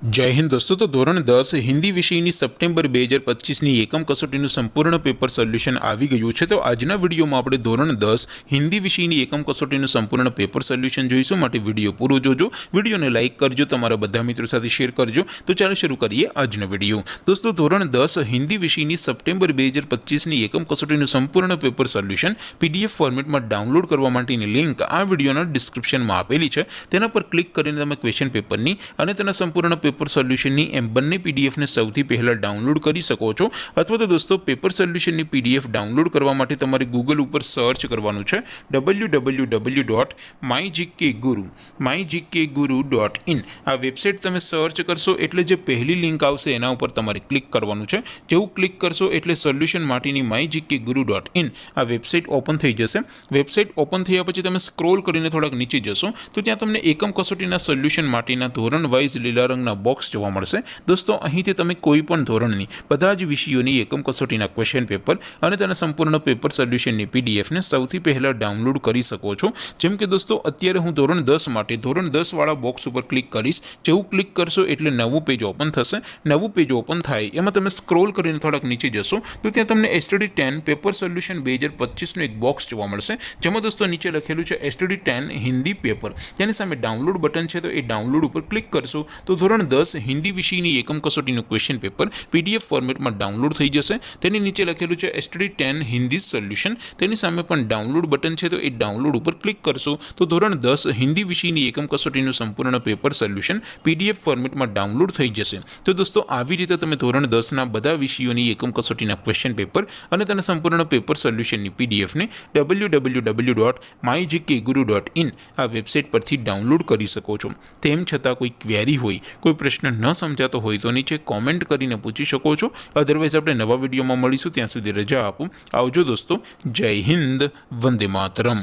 जय हिंद दोस्तों। तो धोरण 10 हिंदी विषयनी सप्टेम्बर 2025 एकम कसोटीનું સંપૂર્ણ પેપર સોલ્યુશન આવી ગયું છે। તો આજના વિડીયોમાં આપણે ધોરણ 10 હિન્દી વિષયની એકમ કસોટીનું સંપૂર્ણ પેપર સોલ્યુશન જોઈશું। માટે વિડીયો પૂરો જોજો, વિડીયોને લાઇક કરજો, તમારા બધા મિત્રો સાથે શેર કરજો। તો ચાલો શરૂ કરીએ આજનો વિડીયો। દોસ્તો ધોરણ 10 હિન્દી વિષયની સપ્ટેમ્બર 2025 એકમ કસોટીનું સંપૂર્ણ પેપર સોલ્યુશન પીડીએફ ફોર્મેટમાં ડાઉનલોડ કરવા માટેની લિંક આ વિડીયોના ડિસ્ક્રિપ્શનમાં આપેલી છે। તેના પર ક્લિક કરીને તમે ક્વેશ્ચન પેપરની અને તેના સંપૂર્ણ पेपर सोल्यूशन एम बने पीडीएफ ने सौथी पहला डाउनलॉड कर सको छो। अथवा तो दोस्तों पेपर सोल्यूशन पीडीएफ डाउनलॉड करवा माटे तमारे गूगल पर सर्च करवानुं छे www.mygkguru.in आ वेबसाइट तमे सर्च करशो एटले जे पहली लिंक आवशे एना उपर तमारे क्लिक करवानुं छे। जेवुं क्लिक करशो एटले सोल्यूशन माटेनी mygkguru.in आ वेबसाइट ओपन थई जशे। वेबसाइट ओपन थया पछी तमे स्क्रॉल करीने थोड़ाक नीचे जशो तो त्यां तमने एकम कसोटीना सोल्यूशन माटेना धोरण वाइज लीला रंगना बॉक्स जोवा मळशे। दोस्तों અહીંથી તમે કોઈ પણ ધોરણની બધા જ વિષયોની એકમ કસોટીના ક્વેશ્ચન પેપર અને તેના સંપૂર્ણ પેપર સોલ્યુશનની પીડીએફ ને સૌથી પહેલા ડાઉનલોડ કરી શકો છો। જેમ કે દોસ્તો અત્યારે હું ધોરણ 10 માટે ધોરણ 10 વાળા બોક્સ ઉપર ક્લિક કરીશ। જેવું ક્લિક કરશો એટલે નવું પેજ ઓપન થશે। નવું પેજ ઓપન થાય એમાં તમે સ્ક્રોલ કરીને થોડાક નીચે જશો તો ત્યાં તમને STD10 પેપર સોલ્યુશન 2025 નું એક બોક્સ જોવા મળશે। જેમાં દોસ્તો નીચે લખેલું છે STD10 હિન્દી પેપર। તેની સામે ડાઉનલોડ બટન છે તો એ ડાઉનલોડ ઉપર ક્લિક કરશો તો ધોરણ 10 हिंदी विषयनी एकम कसोटीનું क्वेश्चन पेपर पीडीएफ फॉर्मेट में डाउनलॉड थई जशे। तेनी नीचे लखेलुं छे STD10 हिंदी सोल्यूशन। तेनी सामे पण डाउनलॉड बटन छे तो ए डाउनलॉड पर क्लिक करशो तो धोरण 10 हिंदी विषयनी एकम कसोटीનું संपूर्ण पेपर सोल्यूशन पीडीएफ फॉर्मेट में डाउनलॉड थई जशे। तो दोस्तों આવી રીતે તમે ધોરણ 10 ના બધા વિષયોની એકમ કસોટીના ક્વેશ્ચન પેપર અને તેના સંપૂર્ણ પેપર સોલ્યુશનની પીડીએફ ને www.mygkguru.in આ વેબસાઇટ પરથી ડાઉનલોડ કરી શકો છો। તેમ છતાં કોઈ ક્વેરી હોય, कोई प्रश्न न समझातो होय तो नीचे कॉमेंट करीने पूछी शको छो। अदरवाइज आपणे नवा विडियोमां मळीशुं, त्यां सुधी रजा आपो। आवजो दोस्तों। जय हिंद, वंदे मातरम।